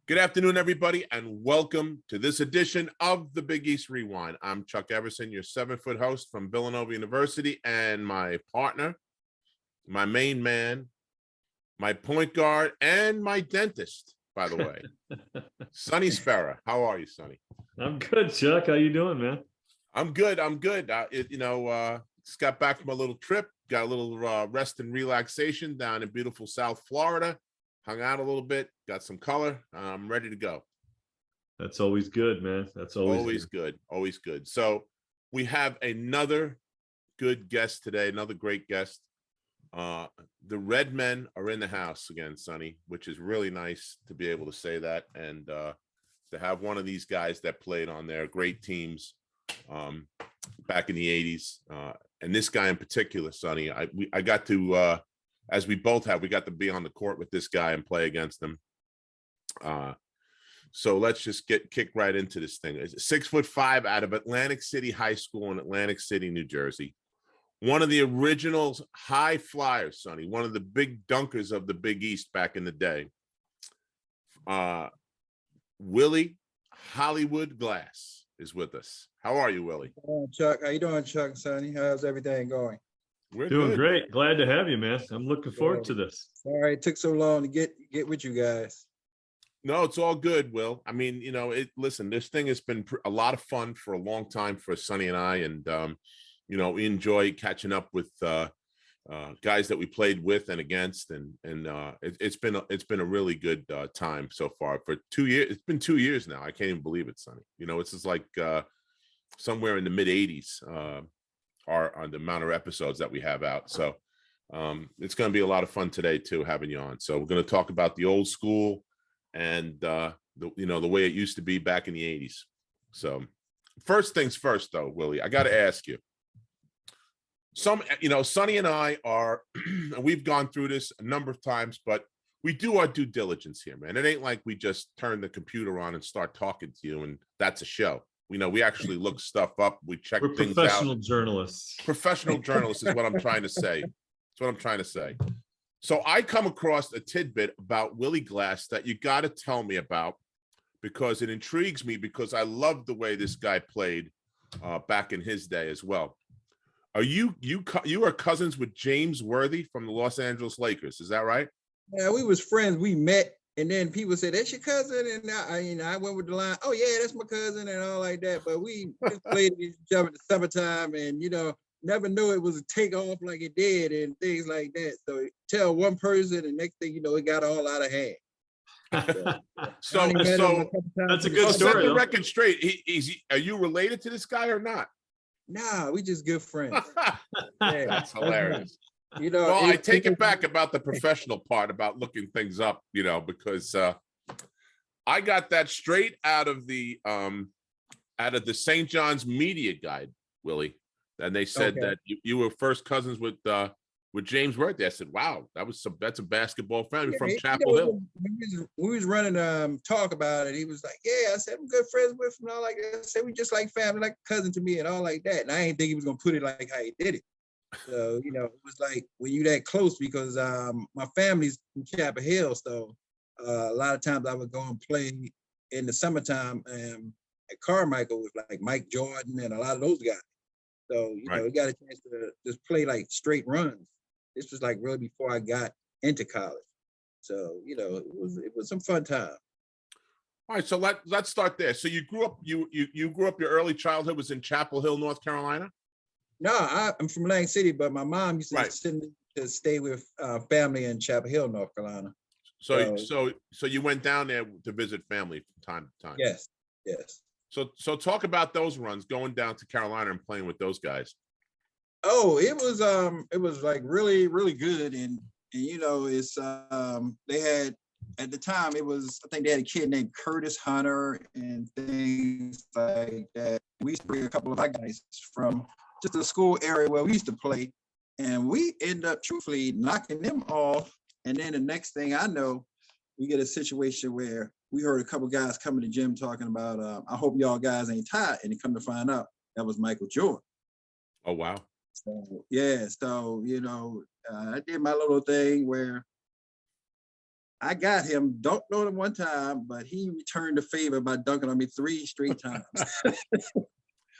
Good afternoon, everybody, and welcome to this edition of the Big East Rewind. I'm Chuck Everson, your 7-foot host from Villanova University, and my partner, my main man, my point guard, and my dentist, by the way, Sonny Spera. How are you, Sonny? I'm good, Chuck. How you doing, man? I'm good. Just got back from a little trip, got a little rest and relaxation down in beautiful South Florida. Hung out a little bit, got some color. I'm ready to go. That's always good, man. That's always good. Always good. So we have another good guest today, another great guest. The Red Men are in the house again, Sonny, which is really nice to be able to say that and to have one of these guys that played on their great teams back in the 80s. And this guy in particular, Sonny, I got to as we both have, we got to be on the court with this guy and play against him. So let's just kick right into this thing. It's 6'5" out of Atlantic City High School in Atlantic City, New Jersey. One of the original high flyers, Sonny, one of the big dunkers of the Big East back in the day. Willie Hollywood Glass is with us. How are you, Willie? Chuck, how you doing, Chuck, Sonny? How's everything going? We're doing good. Great. Glad to have you, man. I'm looking forward to this. Sorry it took so long to get with you guys. No, it's all good, Will. I mean, listen, this thing has been a lot of fun for a long time for Sonny and I, and we enjoy catching up with guys that we played with and against, and it's been a really good time so far. For 2 years, it's been 2 years now. I can't even believe it, Sonny. It's just like somewhere in the mid 80s. On the amount of episodes that we have out. So it's going to be a lot of fun today too, having you on. So we're going to talk about the old school and the way it used to be back in the 80s. So first things first though, Willie, I got to ask you, Sonny and I are, we've gone through this a number of times, but we do our due diligence here, man. It ain't like we just turn the computer on and start talking to you and that's a show. We actually look stuff up. We check things out. We're professional journalists. Professional journalists is what I'm trying to say. That's what I'm trying to say. So I come across a tidbit about Willie Glass that you got to tell me about because it intrigues me because I love the way this guy played back in his day as well. Are you are cousins with James Worthy from the Los Angeles Lakers? Is that right? Yeah, we was friends. We met. And then people said, that's your cousin? And I went with the line, oh, yeah, that's my cousin and all like that. But we just played each other in the summertime and, never knew it was a takeoff like it did and things like that. So tell one person and next thing you know, it got all out of hand. So that's a good story. Set the record straight. Are you related to this guy or not? Nah, we just good friends. Yeah, that's hilarious. Well, I take it back about the professional part about looking things up, because I got that straight out of the St. John's Media Guide, Willie, and they said that you were first cousins with James Worthy. I said, wow, that's a basketball fan from Chapel Hill. We was running talk about it. He was like, yeah, I said I'm good friends with him and all like that. I said we just like family, like a cousin to me and all like that. And I didn't think he was gonna put it like how he did it. So, it was like when you that close because my family's from Chapel Hill. So a lot of times I would go and play in the summertime at Carmichael with like Mike Jordan and a lot of those guys. So, we got a chance to just play like straight runs. This was like really before I got into college. So, it was some fun time. All right, so let's start there. So you grew up, you grew up, your early childhood was in Chapel Hill, North Carolina? No, I'm from Atlantic City, but my mom used to send me to stay with family in Chapel Hill, North Carolina. So you went down there to visit family from time to time. Yes. So talk about those runs, going down to Carolina and playing with those guys. Oh, it was like really, really good, and it's they had at the time I think they had a kid named Curtis Hunter and things like that. We used to bring a couple of our guys from just the school area where we used to play, and we end up truthfully knocking them off. And then the next thing I know, we get a situation where we heard a couple guys coming to the gym talking about, I hope y'all guys ain't tired. And they come to find out that was Michael Jordan. Oh, wow. So, yeah. So, I did my little thing where I got him dunked on him one time, but he returned the favor by dunking on me 3 straight times.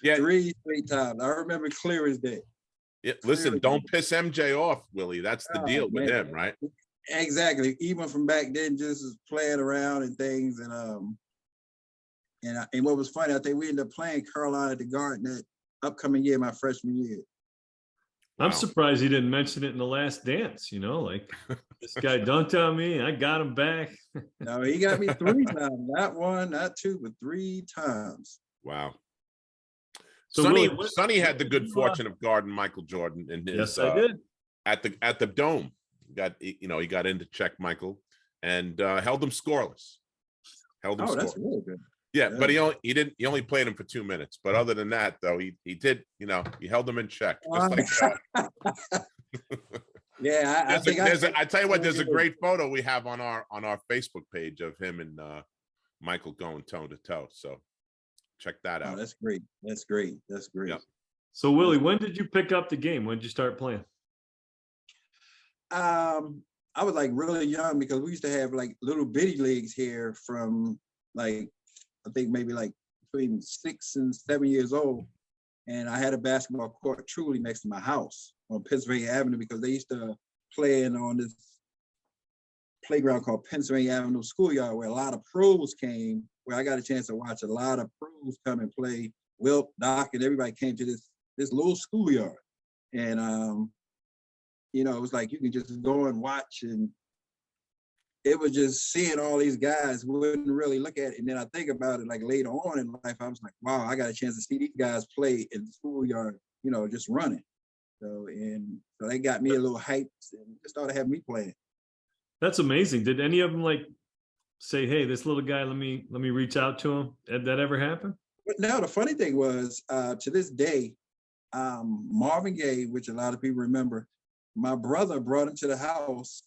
Yeah. 3 straight times. I remember clear as day. Yeah, listen, don't piss MJ off, Willie. That's the deal with him, right? Exactly. Even from back then, just playing around and things. And what was funny, I think we ended up playing Carolina at the Garden that upcoming year, my freshman year. I'm surprised he didn't mention it in the Last Dance, you know, like this guy dunked on me, I got him back. No, he got me 3 times, not 1, not 2, but 3 times. Wow. So Sonny had the good fortune of guarding Michael Jordan in his yes, I did. At the Dome. He got in to check Michael and held him scoreless. Scoreless. That's really good. Yeah, but he only played him for 2 minutes. But other than that, though, he did, he held him in check. Just like yeah, I tell you what, there's a great photo we have on our Facebook page of him and Michael going toe to toe. So check that out. That's great. That's great. That's great. Yep. So Willie, when did you pick up the game? When did you start playing? I was like really young because we used to have like little bitty leagues here from like, I think maybe like between 6 and 7 years old. And I had a basketball court truly next to my house on Pennsylvania Avenue because they used to play on this playground called Pennsylvania Avenue Schoolyard where a lot of pros came, where I got a chance to watch a lot of pros come and play. Wilt, Doc, and everybody came to this little schoolyard. And, it was like you can just go and watch, and it was just seeing all these guys who wouldn't really look at it. And then I think about it like later on in life, I was like, wow, I got a chance to see these guys play in the schoolyard, just running. So they got me a little hyped and just started having me playing. That's amazing. Did any of them like say, hey, this little guy, let me reach out to him? Did that ever happen? But now the funny thing was, to this day, Marvin Gaye, which a lot of people remember, my brother brought him to the house.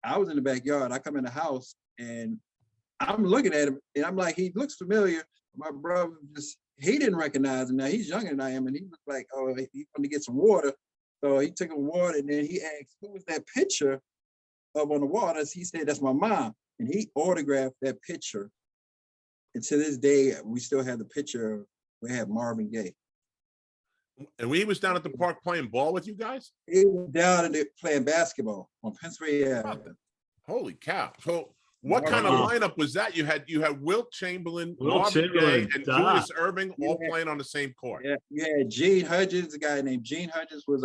I was in the backyard. I come in the house and I'm looking at him and I'm like, he looks familiar. My brother he didn't recognize him. Now he's younger than I am. And he was like, oh, he wanted to get some water. So he took him water and then he asked, who was that picture up on the wall? He said, that's my mom. And he autographed that picture. And to this day, we still have the picture. We have Marvin Gaye. And he was down at the park playing ball with you guys? He was down and playing basketball on Pennsylvania Avenue. Holy cow. So what kind of lineup was that? You had Wilt Chamberlain, Marvin Gaye, and Julius Erving all playing on the same court. Yeah, Gene Hudgens, a guy named Gene Hudgens was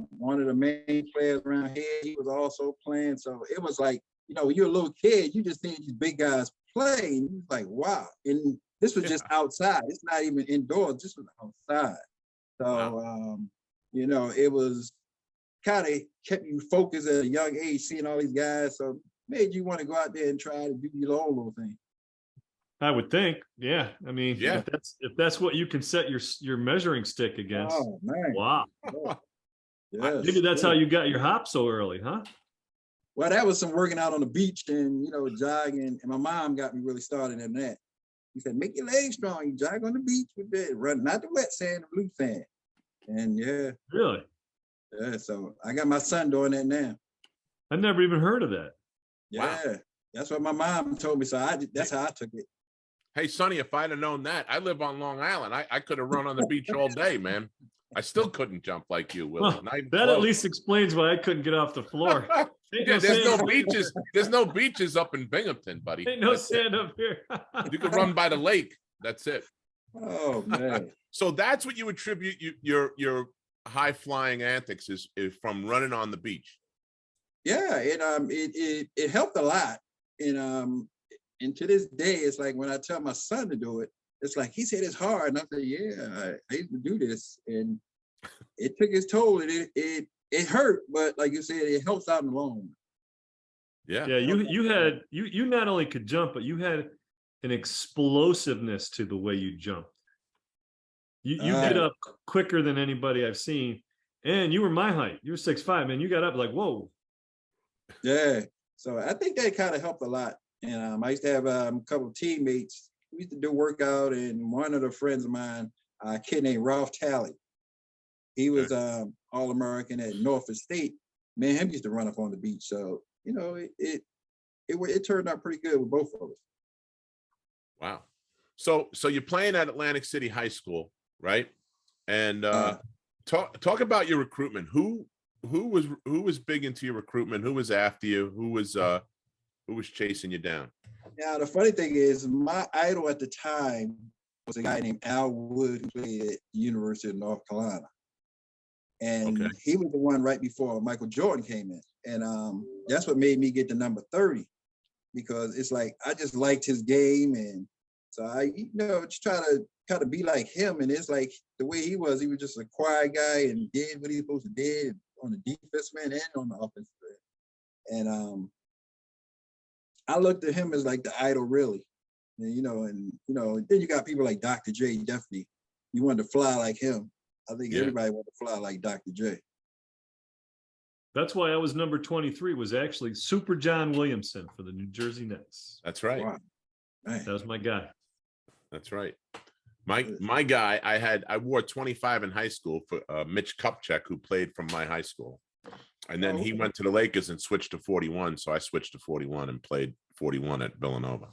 one of the main players around here. He was also playing. So it was like, when you're a little kid, you just seeing these big guys play. And you're like, wow. And this was just outside. It's not even indoors. This was outside. So, it was kind of kept you focused at a young age, seeing all these guys. So made you want to go out there and try to do your own little thing. I would think, yeah. I mean, if that's what you can set your measuring stick against. Oh man! Wow. Yes, maybe that's how you got your hop so early, huh? Well, that was some working out on the beach and jogging. And my mom got me really started in that. He said, "Make your legs strong. You jog on the beach with that, run not the wet sand, the blue sand." And really, so I got my son doing that now. I never even heard of that. Yeah, wow. That's what my mom told me. So that's how I took it. Hey, Sonny, if I'd have known that, I live on Long Island. I could have run on the beach all day, man. I still couldn't jump like you, Willie. Well, that at least explains why I couldn't get off the floor. There's no beaches. There's no beaches up in Binghamton, buddy. Ain't no sand up here. You can run by the lake. That's it. Oh man. So that's what you attribute your high flying antics is from running on the beach. Yeah, it helped a lot. And to this day, it's like when I tell my son to do it, it's like he said it's hard. And I said, yeah, I used to do this. And it took its toll. And it hurt, but like you said, it helps out in the long run. Yeah. Yeah, you not only could jump, but you had an explosiveness to the way you jumped. You get up quicker than anybody I've seen. And you were my height. You were 6'5", man. You got up like, whoa. Yeah. So I think that kind of helped a lot. And I used to have a couple of teammates. We used to do workout, and one of the friends of mine, a kid named Ralph Talley, he was All-American at Norfolk State. Me and him used to run up on the beach. So, it it turned out pretty good with both of us. Wow. So you're playing at Atlantic City High School, right? And talk about your recruitment. Who was big into your recruitment? Who was after you? Who was chasing you down? Now the funny thing is, my idol at the time was a guy named Al Wood who played at the University of North Carolina, and Okay. he was the one right before Michael Jordan came in, and that's what made me get the number 30, because it's like I just liked his game, and so I just try to kind of be like him, and it's like the way he was just a quiet guy and did what he was supposed to do on the defensive end and on the offensive end, and I looked at him as like the idol, really. And then you got people like Dr. J. Definitely, you wanted to fly like him. I think everybody wanted to fly like Dr. J. That's why I was number 23, was actually Super John Williamson for the New Jersey Nets. That's right. Wow. That was my guy. That's right. My guy, I wore 25 in high school for Mitch Kupchak, who played from my high school. And then he went to the Lakers and switched to 41. So I switched to 41 and played 41 at Villanova.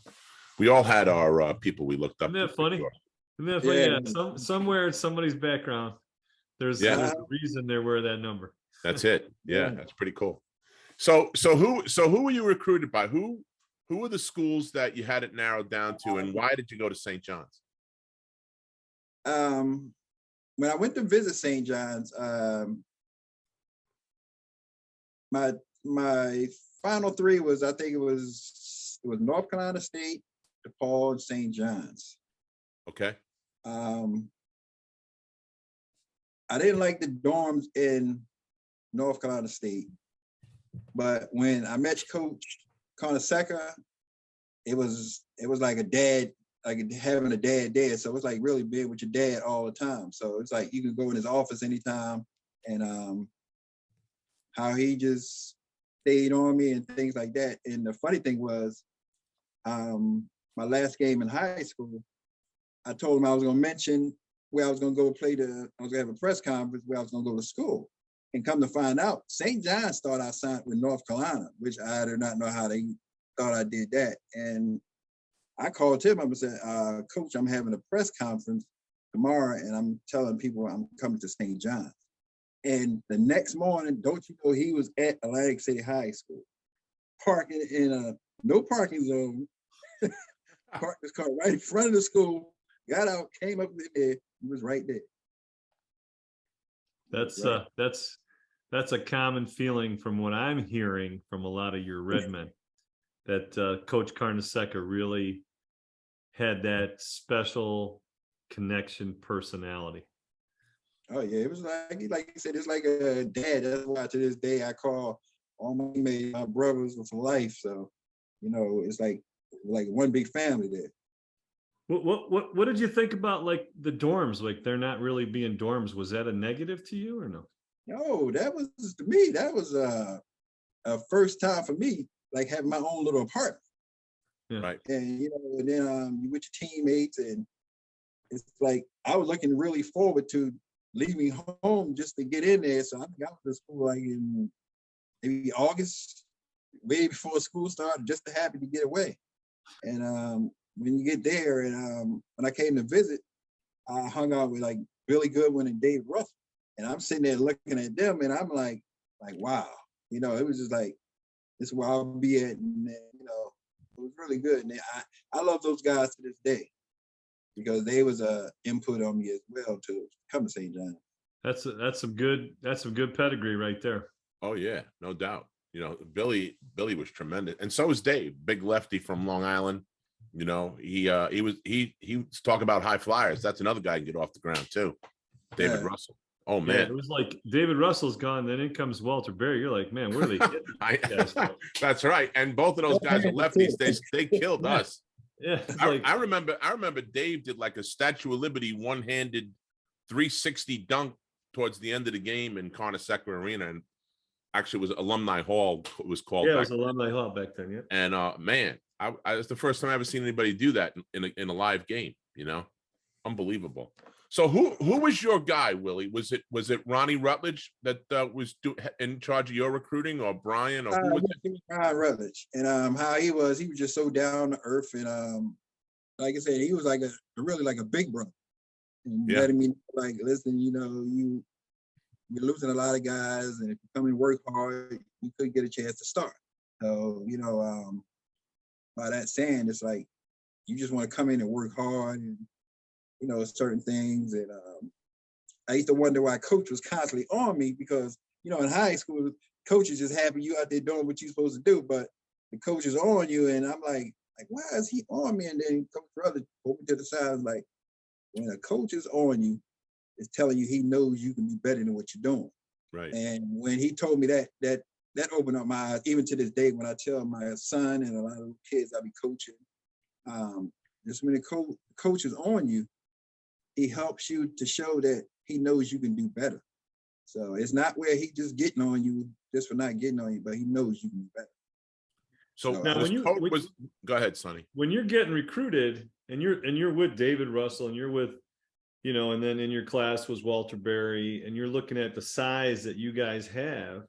We all had our people we looked up. Isn't that funny? Sure. Isn't that funny? Yeah. Somewhere in somebody's background, there's a reason they wear that number. That's it. Yeah, that's pretty cool. So who were you recruited by? Who were the schools that you had it narrowed down to, and why did you go to St. John's? When I went to visit St. John's, my final three was, I think it was North Carolina State, DePaul, and St. John's. Okay. I didn't like the dorms in North Carolina State, but when I met Coach Carnesecca, it was like a dad, like having a dad there. So it's like really big with your dad all the time. So it's like you can go in his office anytime, and how he just stayed on me and things like that. And the funny thing was, my last game in high school, I told him I was going to mention where I was going to go play I was going to have a press conference where I was going to go to school. And come to find out, St. John's thought I signed with North Carolina, which I do not know how they thought I did that. And I called him up and said, Coach, I'm having a press conference tomorrow, and I'm telling people I'm coming to St. John's. And the next morning, don't you know, he was at Atlantic City High School, parking in a no parking zone, parked his car right in front of the school, got out, came up there, he was right there. That's a common feeling from what I'm hearing from a lot of your Redmen, that Coach Carnesecca really had that special connection personality. Oh yeah, it was like you said, it's like a dad. That's why to this day I call all my teammates my brothers for life. So, it's like one big family there. What did you think about like the dorms? Like they're not really being dorms. Was that a negative to you or no? No, that was, to me, that was a first time for me, like having my own little apartment. Yeah. Right. And and then you with your teammates, and it's like I was looking really forward to leaving home just to get in there. So I think I was to school like in maybe August, way before school started, just to happy to get away. And when you get there, and when I came to visit, I hung out with like Billy Goodwin and Dave Russell, and I'm sitting there looking at them, and I'm like wow, it was just like, this is where I'll be at, and it was really good. And I love those guys to this day, because they was a input on me as well to come to St. John's. That's some good pedigree right there. Oh yeah, no doubt. Billy was tremendous, and so was Dave, big lefty from Long Island. He was talking about high flyers. That's another guy who can get off the ground too. David Russell. Oh man, it was like David Russell's gone, then in comes Walter Berry. You're like, man, where are they getting? That's right. And both of those guys are lefties. They killed us. Yeah, I remember Dave did like a Statue of Liberty one-handed 360 dunk towards the end of the game in Carnesecca Arena, and actually it was Alumni Hall. It was called. Yeah, it was Alumni Hall back then. Yeah. And man, I it's the first time I ever seen anybody do that in a live game. Unbelievable. So who was your guy, Willie? Was it Ronnie Rutledge that was in charge of your recruiting, or Brian, or who was it? Brian Rutledge, and how he was just so down to earth, and like I said, he was like really like a big brother, and letting me know, like, listen, you're losing a lot of guys, and if you come and work hard, you could get a chance to start. So by that saying, it's like you just want to come in and work hard, and certain things. And I used to wonder why coach was constantly on me, because in high school, coaches just happy you out there doing what you're supposed to do, but the coach is on you, and I'm like, why is he on me? And then Coach Rutledge pulled me to the side, was like, when a coach is on you, it's telling you he knows you can be better than what you're doing. Right. And when he told me that opened up my eyes. Even to this day, when I tell my son and a lot of kids I be coaching, just when the coach is on you, he helps you to show that he knows you can do better. So it's not where he just getting on you just for not getting on you, but he knows you can do better. So So now go ahead, Sonny. When you're getting recruited and you're with David Russell, and you're with, and then in your class was Walter Berry, and you're looking at the size that you guys have,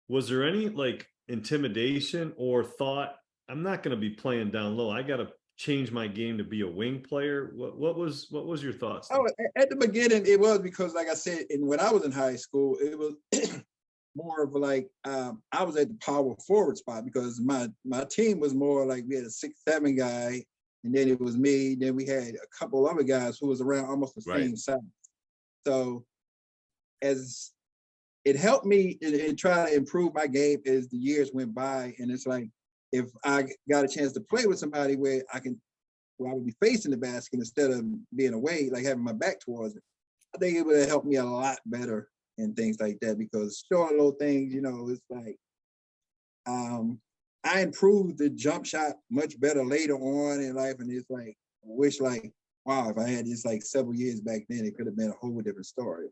was there any like intimidation or thought, I'm not going to be playing down low, I got to change my game to be a wing player? What was your thoughts? Oh, at the beginning, it was because, like I said, when I was in high school, it was more of like I was at the power forward spot, because my team was more like, we had a 6'7" guy, and then it was me. Then we had a couple other guys who was around almost the same size. So as it helped me in trying to improve my game as the years went by, and it's like, if I got a chance to play with somebody where I would be facing the basket instead of being away, like having my back towards it, I think it would have helped me a lot better and things like that. Because short little things, it's like I improved the jump shot much better later on in life, and it's like, I wish, like, wow, if I had this like several years back then, it could have been a whole different story.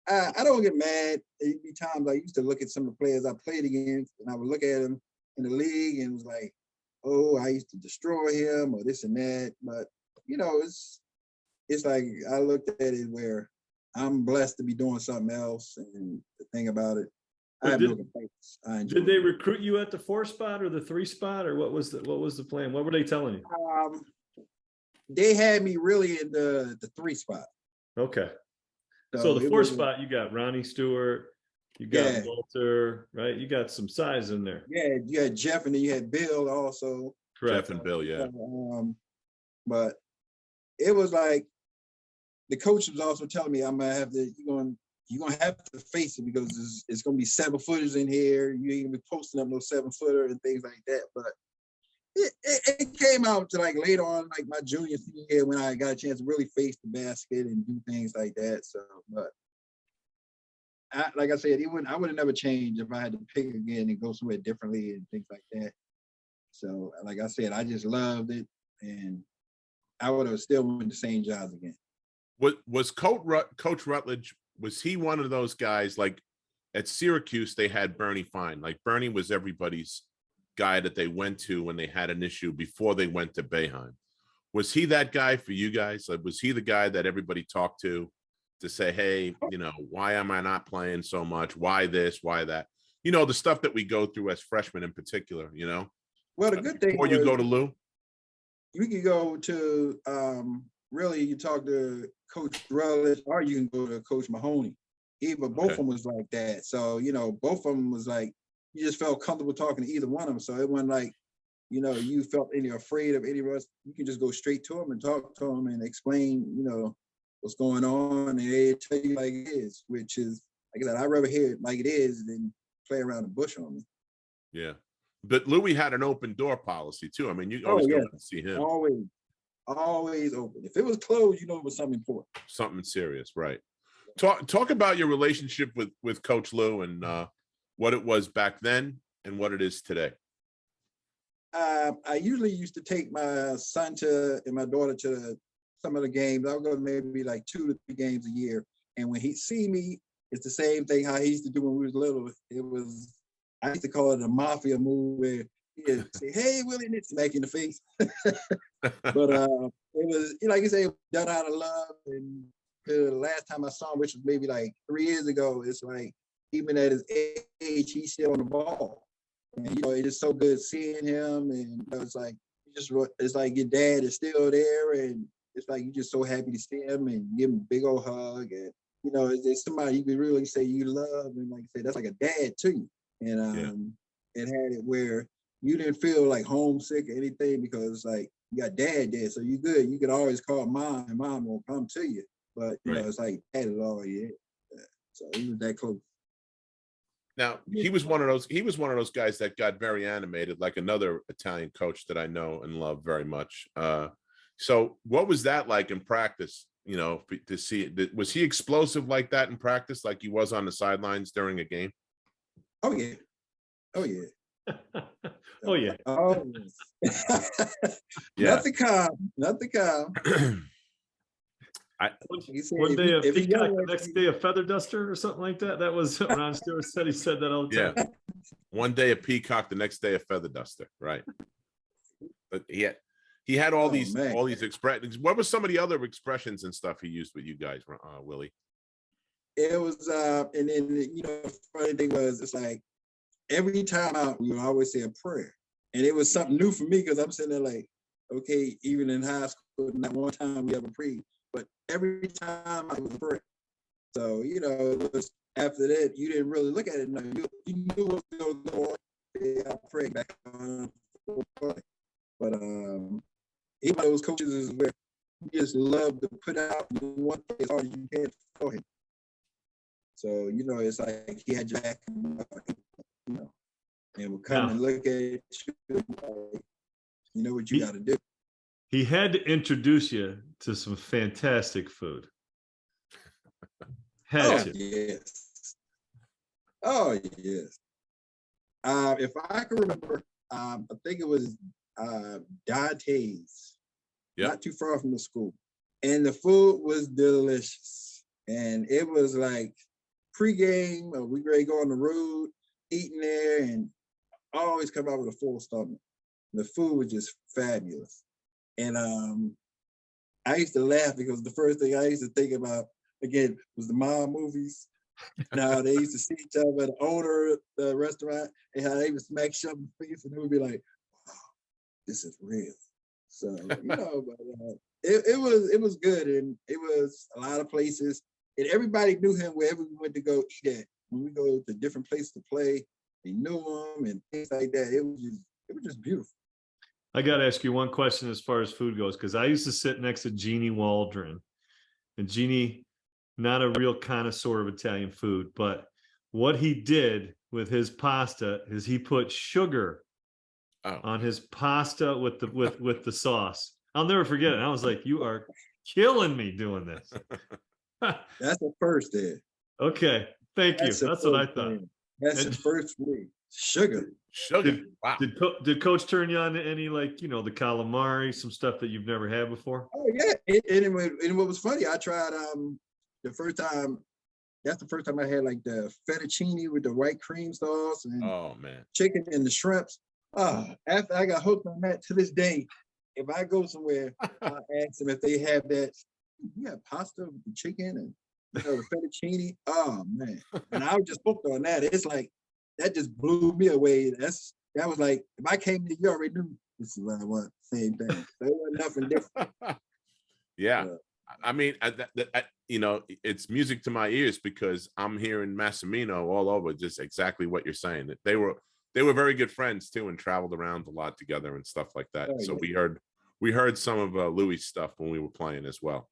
But I don't get mad. There'd be times I used to look at some of the players I played against, and I would look at them in the league and was like, oh, I used to destroy him or this and that. But it's like, I looked at it where I'm blessed to be doing something else, and the thing about it, I have no complaints. Did they recruit you at the 4 spot or the 3 spot, or what was the plan? What were they telling you? They had me really in the 3 spot. Okay. So the 4 spot, you got Ronnie Stewart, you got Walter, right? You got some size in there. Yeah, you had Jeff, and then you had Bill also. Correct. Jeff and Bill, yeah. But it was like, the coach was also telling me, I'm gonna have to, you're gonna have to face it, because it's gonna be 7-footers in here. You ain't gonna be posting up no 7-footer and things like that. But it came out to like later on, like my junior year, when I got a chance to really face the basket and do things like that. So, but like I said, I would have never changed if I had to pick again and go somewhere differently and things like that. So, like I said, I just loved it, and I would have still went to St. John's again. Was Coach Rutledge, was he one of those guys, like at Syracuse, they had Bernie Fine. Like Bernie was everybody's guy that they went to when they had an issue before they went to Boeheim. Was he that guy for you guys? Like, was he the guy that everybody talked to say, hey, why am I not playing so much? Why this, why that? The stuff that we go through as freshmen in particular, Well, the good thing before you go to Lou? You can go to, really, you talk to Coach Rutledge, or you can go to Coach Mahoney. Both of them was like that. So, both of them was like, you just felt comfortable talking to either one of them. So it wasn't like, you felt any afraid of any of us. You can just go straight to them and talk to them and explain, what's going on, and they tell you like it is, which is, like I said, I'd rather hear it like it is than play around the bush on me. Yeah. But Louis had an open door policy too. I mean, you always go and see him. Always open. If it was closed, it was something important. Something serious, right? Talk about your relationship with Coach Lou, and what it was back then and what it is today. I usually used to take my son and my daughter to some of the games. I would go maybe like 2 to 3 games a year. And when he see me, it's the same thing how he used to do when we was little. I used to call it a mafia move, where Yeah, say, hey, Willie, and it's smack you in the face. But it was, like you say, done out of love. And the last time I saw him, which was maybe like 3 years ago, it's like, even at his age, he's still on the ball. And, it's just so good seeing him. And it's like, it's like your dad is still there. And it's like, you're just so happy to see him and give him a big old hug. And, it's somebody you can really say you love. And like I say, that's like a dad to you. And it had it where you didn't feel like homesick or anything because it's like you got dad there, so you good. You could always call mom, and mom won't come to you. But it's like dad is all you had. So he was that close. Now he was one of those guys that got very animated, like another Italian coach that I know and love very much. So what was that like in practice? To see, was he explosive like that in practice, like he was on the sidelines during a game? Oh yeah. Oh yeah. Oh yeah. Oh, yeah. Nothing calm. One day a peacock, the next day a feather duster or something like that. That was what Ron Stewart said. He said that all the time. Yeah. One day a peacock, the next day a feather duster. Right. But he had all these expressions. What were some of the other expressions and stuff he used with you guys, Willie? It was and then the funny thing was, it's like every time out we would always say a prayer. And it was something new for me because I'm sitting there like, okay, even in high school, not one time we ever prayed, but every time I was a prayer. So, it was, after that, you didn't really look at it. No, you knew what was going on. I prayed back on. But he one of those coaches is where he just loved to put out one thing as hard as you can for him. So, it's like he had your back, and would come and look at you, you know what you got to do. He had to introduce you to some fantastic food. Yes. Oh, yes. If I can remember, I think it was Dante's, not too far from the school. And the food was delicious. And it was like pregame, we ready to go on the road, eating there, and always come out with a full stomach. The food was just fabulous. And I used to laugh because the first thing I used to think about, again, was the mom movies. Now they used to see each other, the owner of the restaurant, and how they would smack shove in the face, and they would be like, wow, this is real. So, but it was good, and it was a lot of places, and everybody knew him wherever we went to go eat at. When we go to different places to play, they knew him and things like that. It was just beautiful. I got to ask you one question as far as food goes, because I used to sit next to Jeannie Waldron, and Jeannie, not a real connoisseur of Italian food, but what he did with his pasta is he put sugar on his pasta with the sauce. I'll never forget it. I was like, you are killing me doing this. That's the first there. Okay. Thank you. That's what I thought. That's the first way. Sugar. Wow. Did Coach turn you on to any, like, the calamari, some stuff that you've never had before? Oh yeah. And what was funny, I tried the first time. That's the first time I had like the fettuccine with the white cream sauce and chicken and the shrimps. After I got hooked on that, to this day, if I go somewhere, I ask them if they have that. You have pasta with the chicken and the fettuccine. Oh man. And I was just hooked on that. It's like that just blew me away. That was like, if I came to you, already knew this is what I want. Same thing. So it wasn't nothing different. Yeah. I mean, it's music to my ears because I'm hearing Massimino all over, just exactly what you're saying. That they were very good friends too, and traveled around a lot together and stuff like that. So we heard some of Louis' stuff when we were playing as well.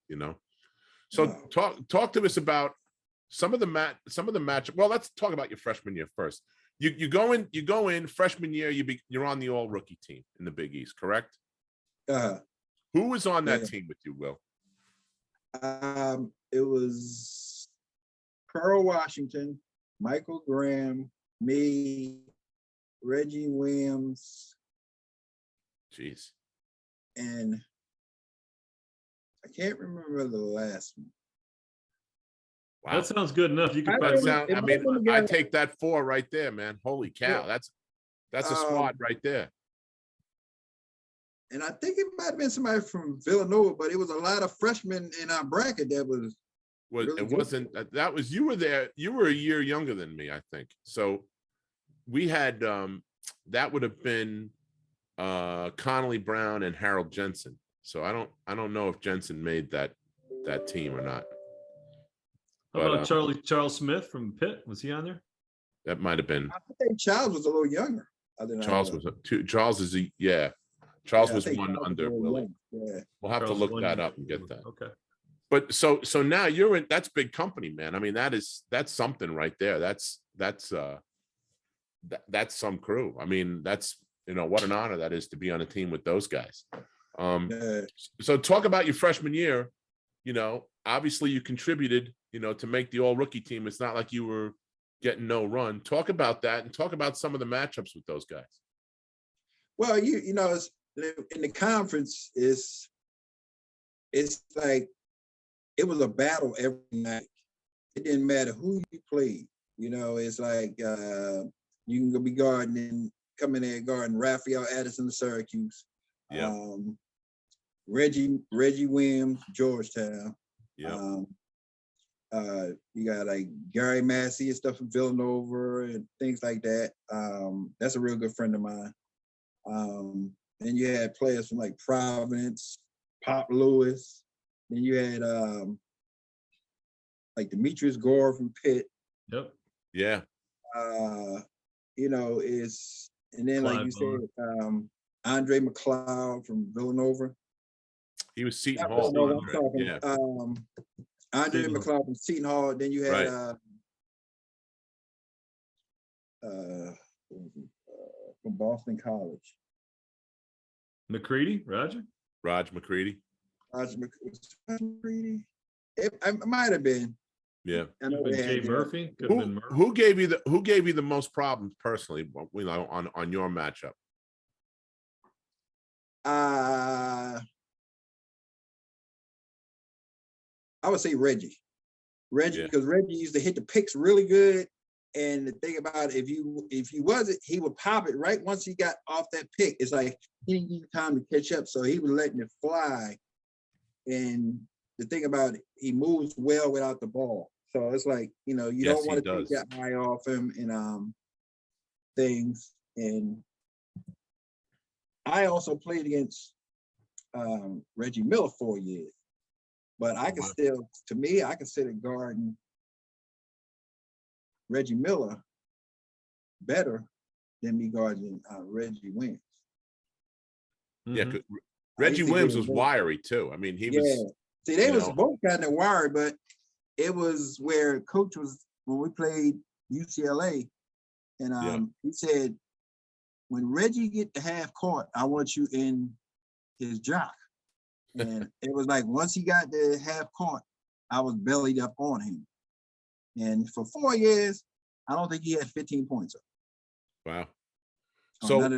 So talk to us about some of the match. Well, let's talk about your freshman year first. You go in freshman year. You're on the all rookie team in the Big East, correct? Who was on that team with you, Will? It was Pearl Washington, Michael Graham, me, Reggie Williams. Jeez. And I can't remember the last one. Wow. That sounds good enough. You can. I take that 4 right there, man. Holy cow, that's a squad right there. and I think it might have been somebody from Villanova, but it was a lot of freshmen in our bracket that was really it good. wasn't that was you were there. You were a year younger than me, I think. So we had that would have been Connolly Brown and Harold Jensen. So I don't know if Jensen made that team or not. How about Charles Smith from Pitt? Was he on there? That might have been. I think Charles was a little younger. Charles was Charles is Charles was one Charles under was Willie. Yeah. We'll have Charles to look one that year. up and get that. Okay. But so now you're in. That's big company, man. I mean, that's something right there. That's some crew. I mean, that's what an honor that is to be on a team with those guys. So talk about your freshman year. Obviously you contributed. To make the all rookie team. It's not like you were getting no run. Talk about that and talk about some of the matchups with those guys. Well, it's, in the conference, it's like it was a battle every night. It didn't matter who you played. It's like you can go be coming in guarding Raphael Addison of Syracuse. Yeah. Reggie Williams, Georgetown. Yeah. You got like Gary Massey and stuff from Villanova and things like that. That's a real good friend of mine. And you had players from like Providence, Pop Lewis. Then you had like Demetrius Gore from Pitt. Yep. Yeah. And then like you said, Andre McLeod from Villanova. He was Seton Hall. Yeah. Andre McLeod from Seton Hall. Then you had from Boston College. Roger McCready. It might have been. Yeah. Jay Murphy. Who gave you the most problems personally? On your matchup. I would say Reggie, because Reggie used to hit the picks really good. And the thing about it, if he wasn't, he would pop it right once he got off that pick. It's like he didn't give time to catch up, so he was letting it fly. And the thing about it, he moves well without the ball. So it's like, you don't want to take your eye off him and things. And I also played against Reggie Miller 4 years. But I can I consider guarding Reggie Miller better than me guarding Reggie Williams. Yeah, Reggie Williams was wiry too. I mean, he was. See, they was both kind of wiry, but it was where coach was when we played UCLA, and he said, when Reggie get to half court, I want you in his jock. And it was like once he got to half court, I was bellied up on him. And for 4 years, I don't think he had 15 points up. Wow. So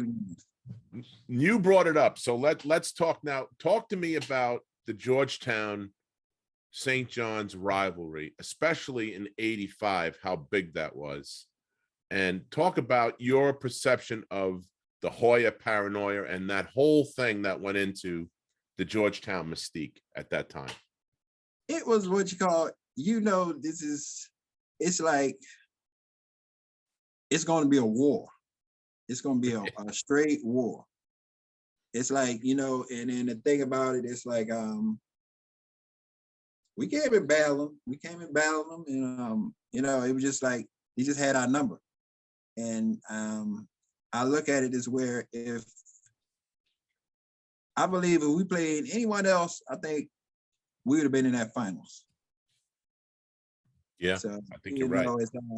you brought it up. So let's talk now. Talk to me about the Georgetown St. John's rivalry, especially in '85, how big that was. And talk about your perception of the Hoya paranoia and that whole thing that went into the Georgetown mystique at that time. It was what you call, it's like, it's going to be a war. It's going to be a straight war. It's like, and then the thing about it, it's like, we came and battled them. And, it was just like, he just had our number. And I look at it as where I believe if we played anyone else, I think we would have been in that finals. Yeah, so, I think you're right.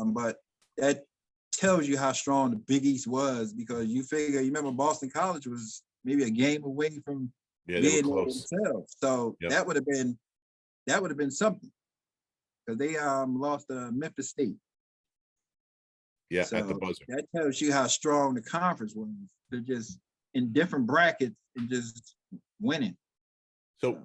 But that tells you how strong the Big East was, because you remember Boston College was maybe a game away from being close themselves. So that would have been something, because they lost to Memphis State. Yeah, at the buzzer. That tells you how strong the conference was. They're just in different brackets and just winning. So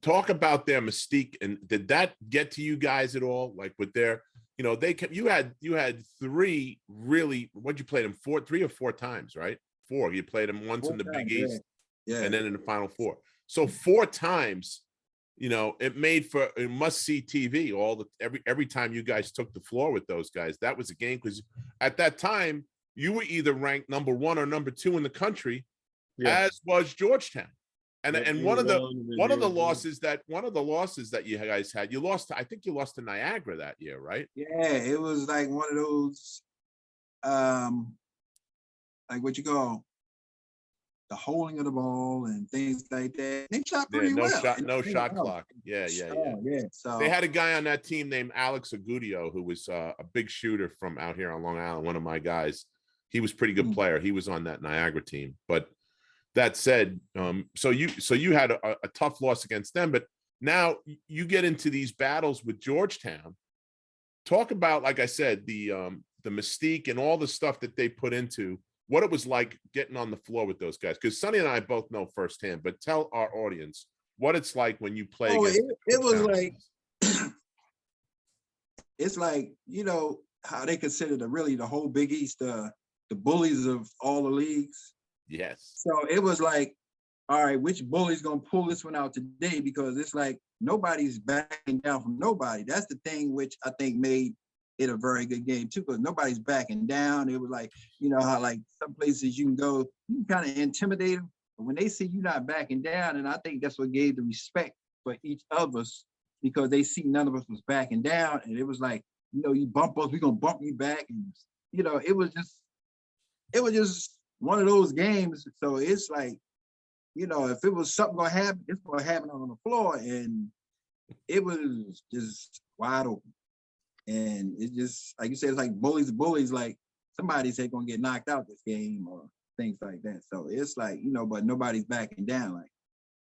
talk about their mystique, and did that get to you guys at all? Like with their, you had three really. What'd you play them 3 or 4 times, right? 4. You played them once in the Big East, Yeah. and then in the Final Four. So 4 times, you know, it made for a must-see TV. Every time you guys took the floor with those guys, that was a game, because at that time you were either ranked number 1 or number 2 in the country, as was Georgetown. And one of the losses that you guys had, you lost. I think you lost to Niagara that year, right? Yeah, it was like one of those, like what you call the holding of the ball and things like that. They shot pretty well. No shot clock. Yeah. So They had a guy on that team named Alex Agudio, who was a big shooter from out here on Long Island. One of my guys. He was a pretty good player. He was on that Niagara team. But that said, so you had a tough loss against them, but now you get into these battles with Georgetown. Talk about, like I said, the mystique and all the stuff that they put into what it was like getting on the floor with those guys. Because Sonny and I both know firsthand, but tell our audience what it's like when you play. It was like, it's like, you know, how they consider the whole Big East, the bullies of all the leagues. Yes. So it was like, all right, which bully's gonna pull this one out today? Because it's like nobody's backing down from nobody. That's the thing which I think made it a very good game too, because nobody's backing down. It was like, you know how like some places you can go, you can kind of intimidate them, but when they see you not backing down, and I think that's what gave the respect for each of us, because they see none of us was backing down, and it was like, you know, you bump us, we're gonna bump you back, and you know, it was just one of those games. So it's like, you know, if it was something gonna happen, it's gonna happen on the floor, and it was just wide open. And it just, like you said, it's like bullies, like somebody's gonna get knocked out this game or things like that. So it's like, you know, but nobody's backing down. Like,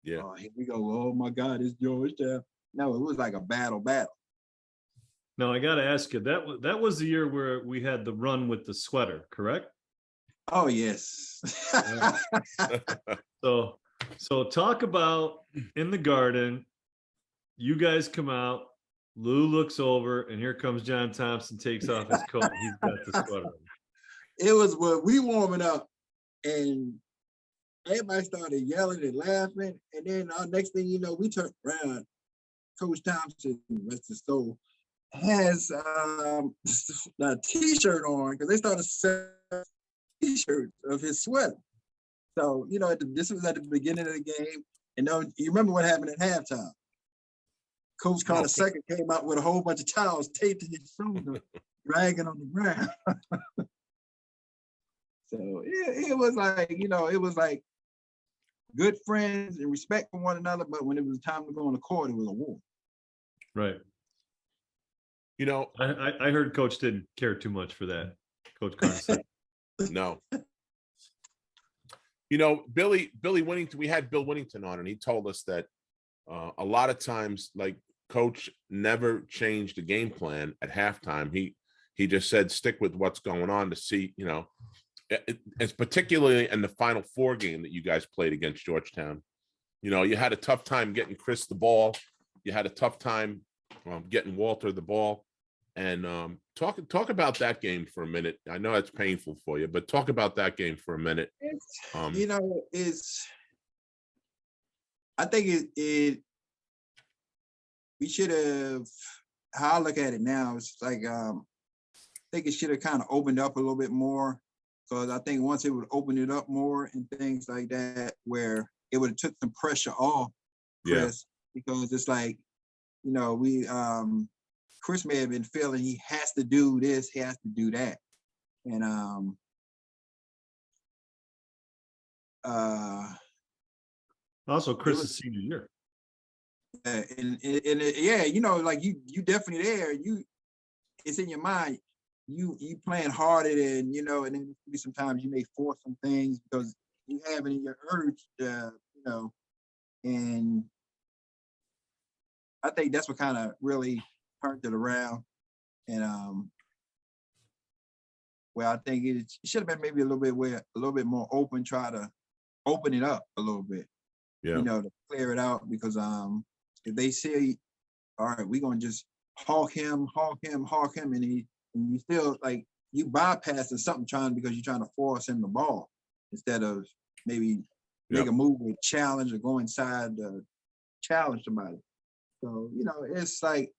yeah, oh, here we go. Oh my God, it's Georgetown. No, it was like a battle. Now I got to ask you, that was the year where we had the run with the sweater, correct? Oh yes. So talk about in the Garden. You guys come out. Lou looks over, and here comes John Thompson, takes off his coat. He's got the sweater. It was when we warming up, and everybody started yelling and laughing. And then next thing you know, we turned around. Coach Thompson, rest his soul, has a T-shirt on, because they started selling T-shirts of his sweater. So, you know, this was at the beginning of the game. And you remember what happened at halftime? Coach Carnesecca came out with a whole bunch of towels taped to his shoulder, dragging on the ground. So it was like, you know, it was like good friends and respect for one another, but when it was time to go on the court, it was a war. Right. You know, I heard Coach didn't care too much for that. Coach Carnesecca. No. You know, Billy Winnington, we had Bill Winnington on, and he told us that a lot of times, like, Coach never changed the game plan at halftime. He just said, stick with what's going on to see, you know, it's particularly in the Final Four game that you guys played against Georgetown. You know, you had a tough time getting Chris the ball. You had a tough time getting Walter the ball. And talk about that game for a minute. I know that's painful for you, but talk about that game for a minute. You know, I think we should have, how I look at it now, it's like, I think it should have kind of opened up a little bit more, because I think once it would open it up more and things like that, where it would have took some pressure off Chris, because it's like, you know, Chris may have been feeling he has to do this, he has to do that. And also Chris's senior year. And yeah, you know, like you definitely there. It's in your mind. You playing harder than, you know, and then sometimes you may force some things because you have it in your urge, you know, and I think that's what kind of really turned it around. And well, I think it should have been maybe a little bit more open, try to open it up a little bit, you know, to clear it out, because if they say, all right, we're gonna just hawk him, and you still like you bypassing something because you're trying to force him the ball instead of maybe make a move or challenge or go inside to challenge somebody. So, you know, it's like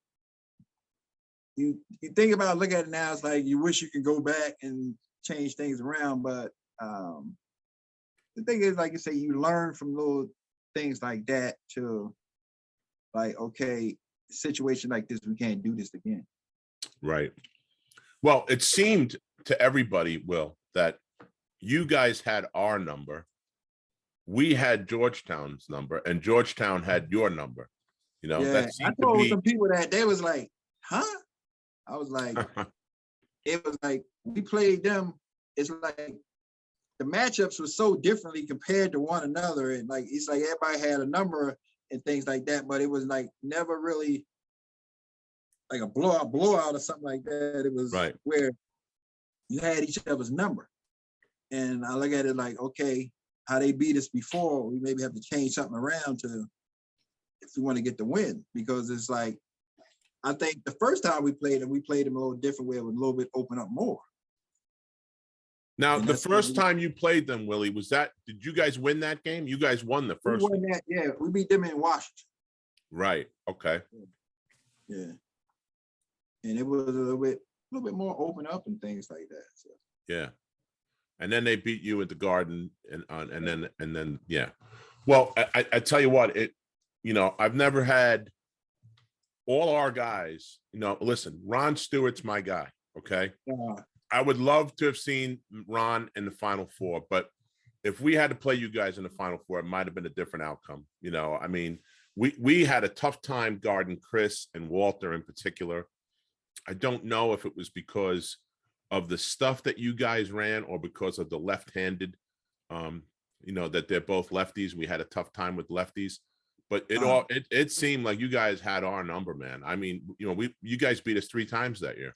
you think about, look at it now, it's like you wish you could go back and change things around, but the thing is, like you say, you learn from little things like that to like, okay, situation like this, we can't do this again. Right. Well, it seemed to everybody, Will, that you guys had our number. We had Georgetown's number, and Georgetown had your number. You know, Yeah, that I seemed to told be. some people that they was like, huh? I was like, it was like we played them. It's like the matchups were so differently compared to one another, and like it's like everybody had a number and things like that, but it was like never really like a blowout or something like that. It was Right. where you had each other's number, and I look at it like, okay, how they beat us before, we maybe have to change something around to if we want to get the win, because it's like I think the first time we played them a little different way, it would a little bit open up more. Now, And the that's first time you played them, Willie, did you guys win that game? You guys won the first one. Yeah, we beat them in Washington. Right. Okay. Yeah. And it was a little bit more open up and things like that. So. Yeah. And then they beat you at the Garden, and then yeah. Well, I tell you what, I've never had all our guys, listen, Ron Stewart's my guy. Okay. I would love to have seen Ron in the Final Four, but if we had to play you guys in the Final Four, it might have been a different outcome. I mean, we had a tough time guarding Chris and Walter in particular. I don't know if it was because of the stuff that you guys ran or because of the left-handed, that they're both lefties. We had a tough time with lefties, but it seemed like you guys had our number, man. I mean, you guys beat us 3 times that year.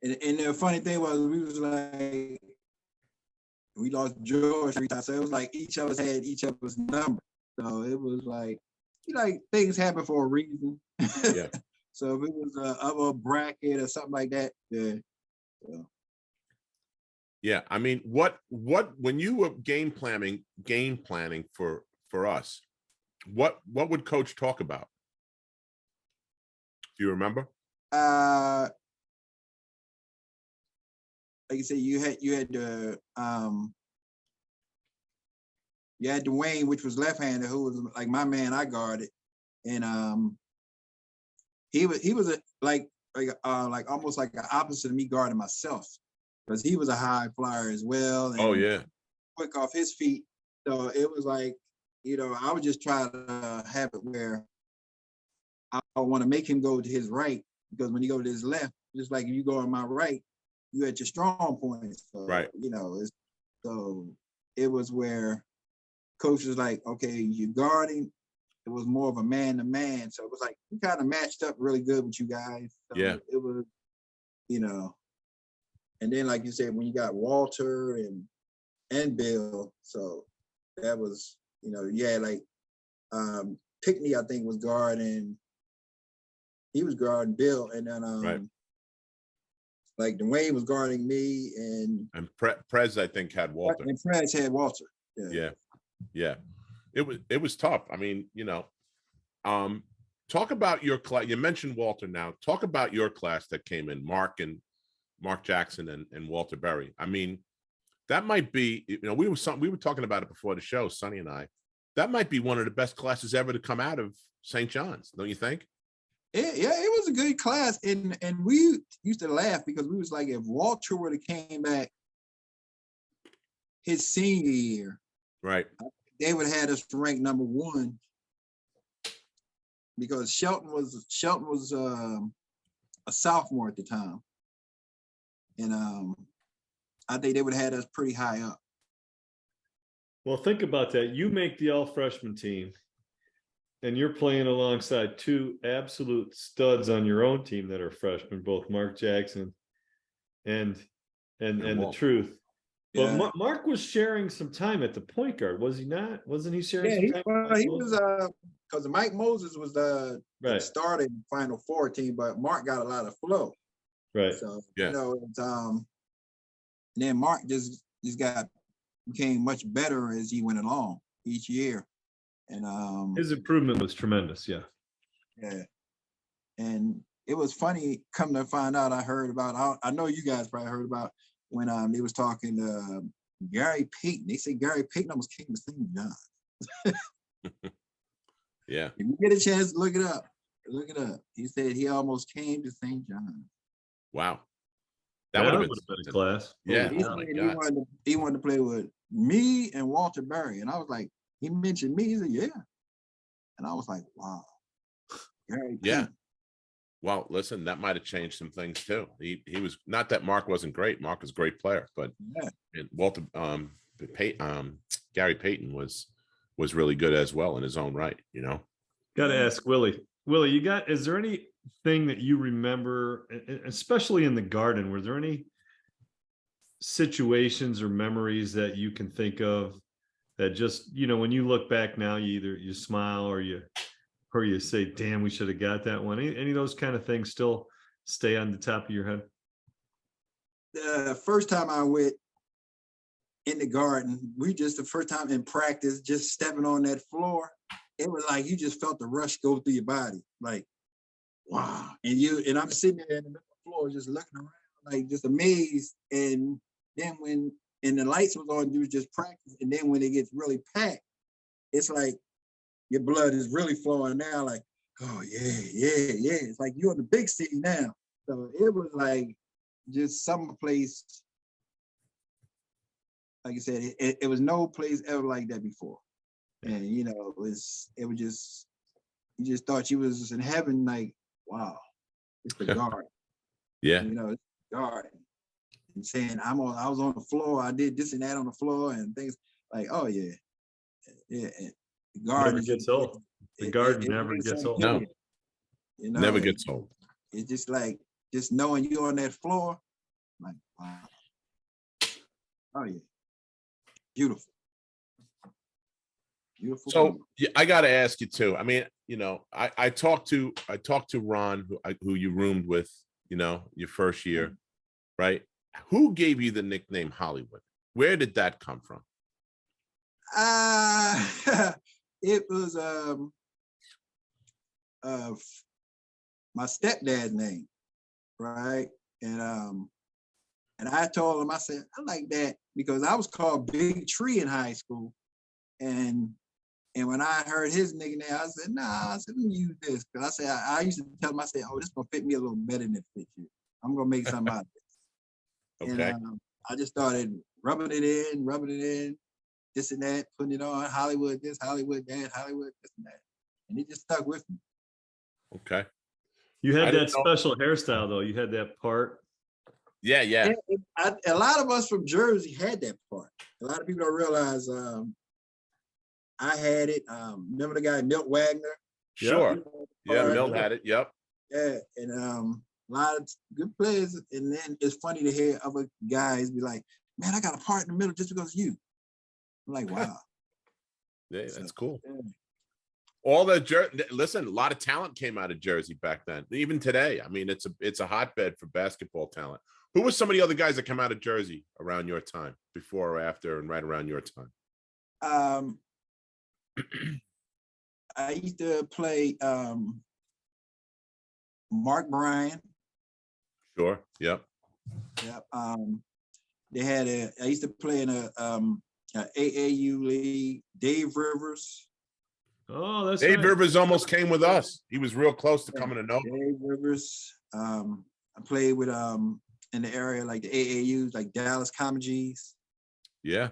And the funny thing was, we lost George 3 times, so it was like each of us had each other's number. So it was like, things happen for a reason. Yeah. So if it was a bracket or something like that, yeah. So. Yeah, I mean, what when you were game planning for us, what would Coach talk about? Do you remember? Like you said, you had Dwayne, which was left-handed, who was like my man I guarded, and he was like almost like an opposite of me guarding myself, because he was a high flyer as well. And quick off his feet. So it was like, I would just try to have it where I want to make him go to his right, because when you go to his left, just like if you go on my right, you at your strong points. So, right. So it was where Coach was like, okay, you're guarding. It was more of a man-to-man. So it was like, we kind of matched up really good with you guys. So yeah. It was, and then like you said, when you got Walter and Bill, so that was, Pickney, I think, was guarding. He was guarding Bill, and then right. Like Dwayne was guarding me, and Prez, I think, had Walter. And Prez had Walter. Yeah. It was tough. I mean, talk about your class. You mentioned Walter now. Talk about your class that came in, Mark Jackson and Walter Berry. I mean, that might be, we were talking about it before the show, Sonny and I. That might be one of the best classes ever to come out of St. John's, don't you think? Yeah, it was a good class, and we used to laugh because we was like, if Walter would have came back his senior year, right, they would have had us ranked number 1, because Shelton was a sophomore at the time, and I think they would have had us pretty high up. Well, think about that. You make the all-freshman team, and you're playing alongside 2 absolute studs on your own team that are freshmen, both Mark Jackson and the Truth. But yeah. Mark was sharing some time at the point guard, was he not? Wasn't he sharing some time? He was because Mike Moses was the starting Final Four team, but Mark got a lot of flow. Right. So then Mark just became much better as he went along. each year. And His improvement was tremendous. Yeah. yeah. And it was funny, come to find out, I heard about, I know you guys probably heard about when they was talking to Gary Payton. They say Gary Payton almost came to St. John. Yeah. If you get a chance, look it up. Look it up. He said he almost came to St. John. Wow. That That would would have have been a class. Yeah. He Oh my said God. he wanted to play with me and Walter Berry. And I was like, he mentioned me. He said, yeah. And I was like, wow. Gary Yeah. Payton. Well, listen, that might have changed some things too. He was, not that Mark wasn't great. Mark was a great player, but Yeah. and Walter Gary Payton was really good as well in his own right, you know. Got to ask Willie. Willie, is there anything that you remember, especially in the Garden? Were there any situations or memories that you can think of that just, when you look back now, you smile or you say, damn, we should have got that one. Any of those kind of things still stay on the top of your head? The first time I went in the Garden, the first time in practice, just stepping on that floor, it was like you just felt the rush go through your body, like, wow. And I'm sitting there in the middle of the floor just looking around, like just amazed. And then when the lights was on, you was just practice. And then when it gets really packed, it's like your blood is really flowing now, like, oh yeah. It's like you're in the big city now. So it was like just some place, like I said, it was no place ever like that before. And it was just, you just thought you was in heaven, like, wow, it's the Garden. Yeah. It's the Garden. And saying I was on the floor, I did this and that on the floor and things like, oh yeah. Yeah. The Garden never gets old. The Garden never gets old. No. Never gets old. It's just like, just knowing you on that floor, like, wow. Oh yeah. Beautiful. Beautiful. So yeah, I got to ask you too. I mean, I talked to Ron, who you roomed with, your first year, right? Who gave you the nickname Hollywood? Where did that come from? It was my stepdad's name, right? And I told him, I said, I like that because I was called Big Tree in high school. And when I heard his nickname, I said, nah, I said, let me use this. Because I said, I used to tell him, I said, oh, this is going to fit me a little better than it fits you. I'm going to make something out of this. Okay. And I just started rubbing it in, this and that, putting it on, Hollywood this, Hollywood that, Hollywood this and that. And it just stuck with me. Okay. You had that special hairstyle, though. You had that part. Yeah. A lot of us from Jersey had that part. A lot of people don't realize I had it. Remember the guy Milt Wagner? Sure. Yeah, Milt had it. Yep. Yeah, and a lot of good players. And then it's funny to hear other guys be like, "Man, I got a part in the middle just because of you." I'm like, wow. Yeah, that's cool. Yeah. All the listen, a lot of talent came out of Jersey back then. Even today, I mean, it's a hotbed for basketball talent. Who were some of the other guys that come out of Jersey around your time, before or after, and right around your time? I used to play Mark Bryan. Sure. Yep. Yep. I used to play in a AAU league. Dave Rivers. Oh, that's Dave nice. Rivers almost came with us. He was real close to coming to know. Dave Rivers. I played with in the area like the AAUs, like Dallas Comedies. Yeah.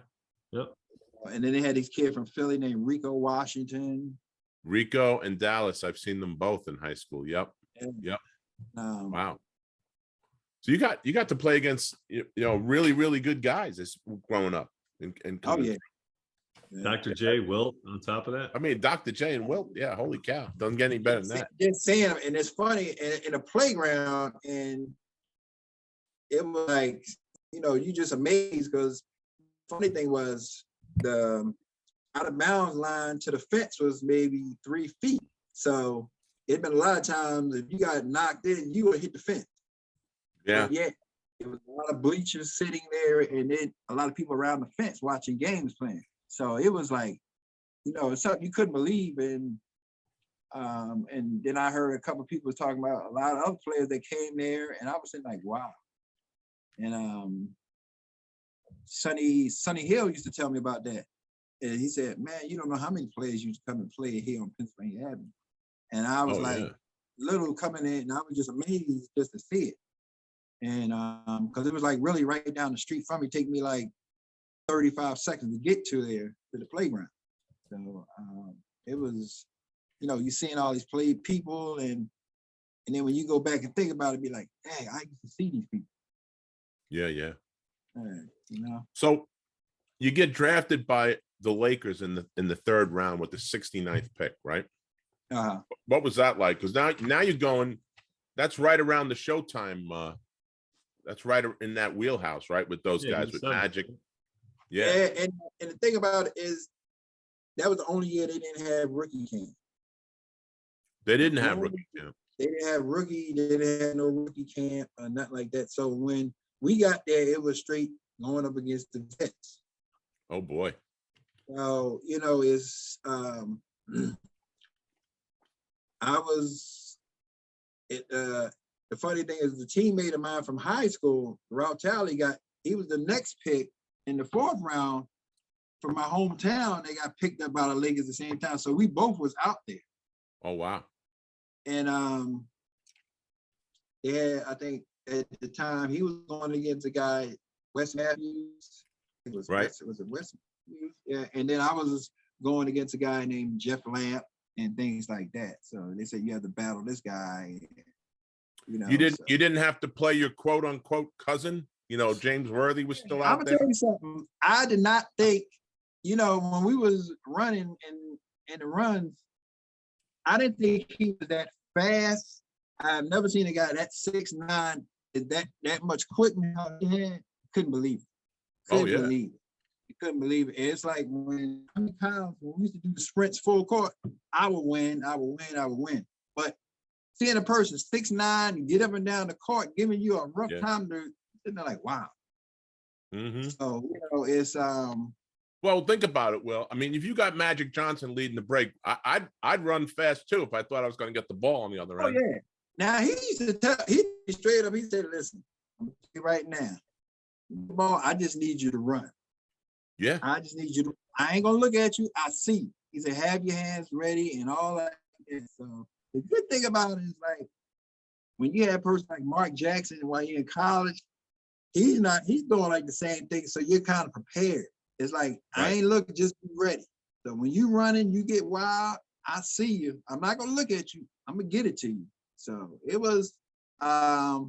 Yep. And then they had this kid from Philly named Rico Washington. Rico and Dallas. I've seen them both in high school. Yep. Yep. Wow. So you got to play against really, really good guys as growing up and oh yeah. Dr. J, Wilt on top of that. I mean, Dr. J and Wilt. Yeah, holy cow. Doesn't get any better than that. Just saying, and it's funny in a playground, and it was like, you just amazed because funny thing was the out of bounds line to the fence was maybe 3 feet. So it'd been a lot of times if you got knocked in, you would hit the fence. Yeah. But yeah, it was a lot of bleachers sitting there, and then a lot of people around the fence watching games playing. So it was like it's something you couldn't believe. And then I heard a couple of people talking about a lot of other players that came there, and I was saying like, wow. And Sonny Hill used to tell me about that. And he said, man, you don't know how many players used to come and play here on Pennsylvania Avenue. And I was little coming in, and I was just amazed just to see it. And because it was like really right down the street from me, take me like 35 seconds to get to the playground. So it was, you're seeing all these people, and then when you go back and think about it, be like, hey, I used to see these people. Yeah. You So you get drafted by the Lakers in the third round with the 69th pick, right? What was that like? Because now you're going, that's right around the Showtime. That's right in that wheelhouse, right? With those guys with Magic. Yeah. And the thing about it is, that was the only year they didn't have rookie camp. They didn't have rookie camp. They didn't have rookie. They didn't have no rookie camp or nothing like that. So when we got there, it was straight going up against the vets. Oh boy. So it's the funny thing is, the teammate of mine from high school, Ralph Talley, he was the next pick in the fourth round from my hometown. They got picked up by the Lakers at the same time. So we both was out there. Oh, wow. And I think at the time he was going against a guy, Wes Matthews. It was right. Was it Wes Matthews? Yeah. And then I was going against a guy named Jeff Lamp and things like that. So they said you have to battle this guy. You didn't have to play your quote unquote cousin. James Worthy was still out there. I'm gonna tell you something. I did not think, when we was running in the runs, I didn't think he was that fast. I've never seen a guy that 6'9", that much quickness he had. Couldn't believe it. Couldn't believe it. It's like when we used to do the sprints full court, I would win. But seeing a person 6'9" get up and down the court, giving you a rough time to sitting there like, wow. Mm-hmm. So it's Well, think about it, Will. I mean, if you got Magic Johnson leading the break, I'd run fast too if I thought I was going to get the ball on the other end. Oh yeah. Now he used to tell, straight up, he said, listen, I'm gonna tell you right now, the ball, I just need you to run. Yeah. I just need you to, I ain't gonna look at you, I see you. He said, have your hands ready and all that. And so the good thing about it is, like, when you have a person like Mark Jackson while you're in college, he's doing like the same thing. So you're kind of prepared. It's like, right. I ain't looking, just be ready. So when you running, you get wild, I see you. I'm not gonna look at you. I'm gonna get it to you. So it was, like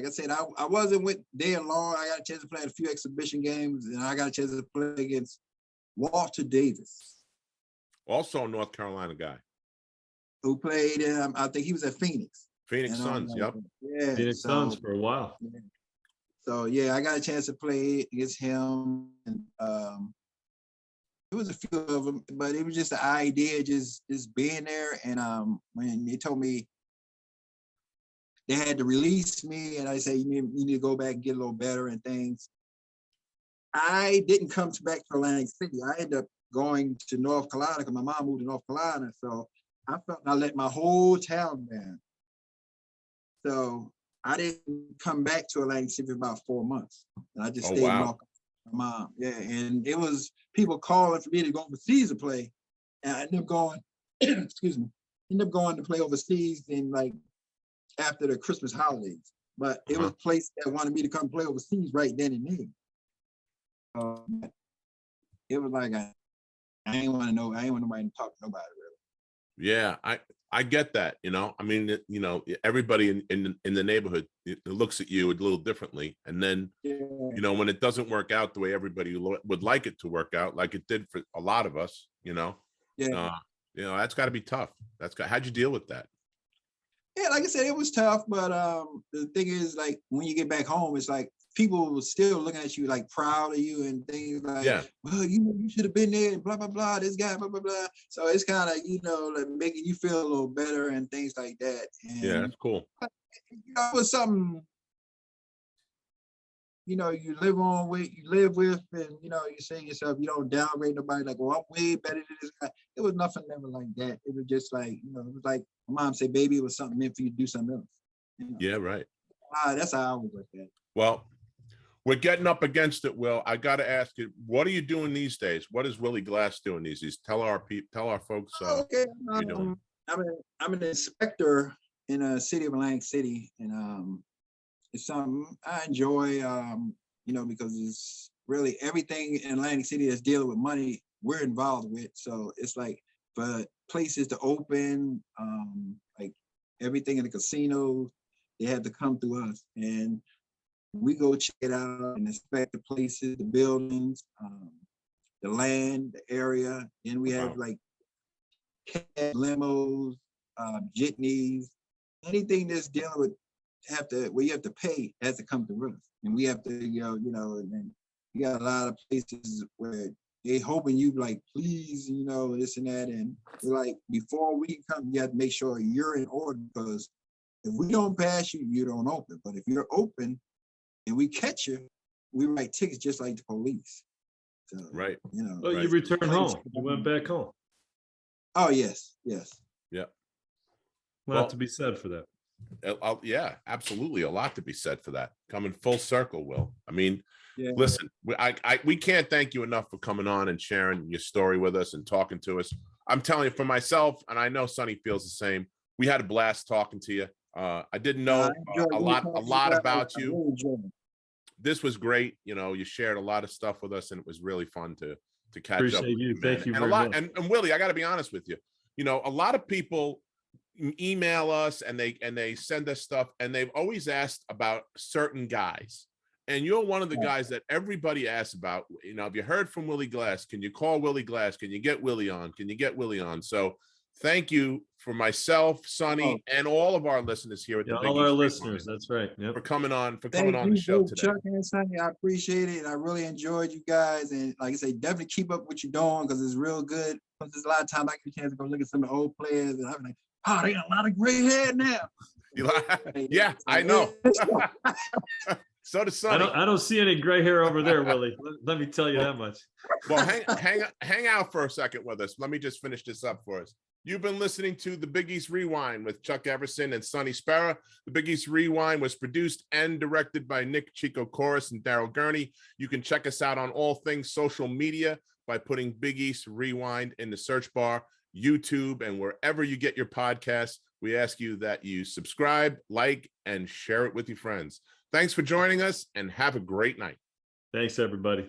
I said, I wasn't with there long. I got a chance to play a few exhibition games, and I got a chance to play against Walter Davis. Also a North Carolina guy. Who played, I think he was at Phoenix. Phoenix Suns, yep. Yeah. Phoenix Suns for a while. Yeah. So yeah, I got a chance to play against him, and it was a few of them, but it was just the idea, just being there. And when they told me they had to release me, and I said, you need to go back and get a little better and things. I didn't come back to Atlantic City. I ended up going to North Carolina because my mom moved to North Carolina. So I felt I let my whole town down. So I didn't come back to Atlantic City for about 4 months. And I just stayed in North Carolina with my mom. Yeah, and it was people calling for me to go overseas to play. And I ended up going, excuse me, going to play overseas in like after the Christmas holidays. But it was a place that wanted me to come play overseas right then and there. It was like I ain't want nobody to talk to nobody really. Yeah, I get that. I mean, everybody in the neighborhood it looks at you a little differently, and then when it doesn't work out the way everybody would like it to work out, like it did for a lot of us, that's got to be tough. How'd you deal with that? Yeah, like I said, it was tough, but the thing is, like, when you get back home, it's like people were still looking at you like proud of you and things like, well, you should have been there, blah, blah, blah, this guy, blah, blah, blah. So it's kind of, like making you feel a little better and things like that. And, yeah, that's cool. It was something, you know, you live with, and you know, you say to yourself, you don't downgrade nobody like, oh, I'm way better than this guy. It was nothing never like that. It was just like, you know, it was like my mom said, baby, it was something meant for you to do something else. You know? Yeah, right. That's how I was like that. Well, we're getting up against it, Will. I got to ask you, what are you doing these days? What is Willie Glass doing these days? Tell our folks. Okay, what you're doing. I'm an inspector in a city of Atlantic City, and it's something I enjoy. You know, because it's really everything in Atlantic City that's dealing with money we're involved with. So it's like for places to open, like everything in the casinos, they have to come through us, and we go check it out and inspect the places, the buildings, the land, the area. And we have like limos, jitneys, anything that's dealing with where you have to pay has to come through us. And we have to, you know, and then you got a lot of places where they hoping you like, please, you know, this and that. And we're like, before we come, you have to make sure you're in order, because if we don't pass you, you don't open. But if you're open and we catch you, we write tickets just like the police. So, right. You know. Well, right. you returned home. You went back home. Oh, yes. Yes. Yeah. A lot to be said for that. Yeah, absolutely. A lot to be said for that. Coming full circle, Will. I mean, Yeah. listen, we can't thank you enough for coming on and sharing your story with us and talking to us. I'm telling you, for myself, and I know Sonny feels the same, we had a blast talking to you. I didn't know a lot about you. This was great. You know, you shared a lot of stuff with us, and it was really fun to catch up with you, man. Thank you and very much. And Willie, I got to be honest with you. You know, a lot of people email us and they send us stuff, and they've always asked about certain guys. And you're one of the guys that everybody asks about. You know, have you heard from Willie Glass? Can you call Willie Glass? Can you get Willie on? Can you get Willie on? So thank you for myself, Sonny, and all of our listeners here at the Big all our East listeners. Rewind, That's right. Yep. for coming on the show today. Chuck and Sonny, I appreciate it, and I really enjoyed you guys. And like I say, definitely keep up what you're doing, because it's real good. There's a lot of times I get a chance to go look at some of the old players, and I'm like, oh, they got a lot of gray hair now. Yeah, I know. So does Sonny. I don't see any gray hair over there, Willie. Let me tell you that much. Well, hang out for a second with us. Let me just finish this up for us. You've been listening to the Big East Rewind with Chuck Everson and Sonny Sparrow. The Big East Rewind was produced and directed by Nick Chico Chorus and Daryl Gurney. You can check us out on all things social media by putting Big East Rewind in the search bar, YouTube, and wherever you get your podcasts. We ask you that you subscribe, like, and share it with your friends. Thanks for joining us, and have a great night. Thanks, everybody.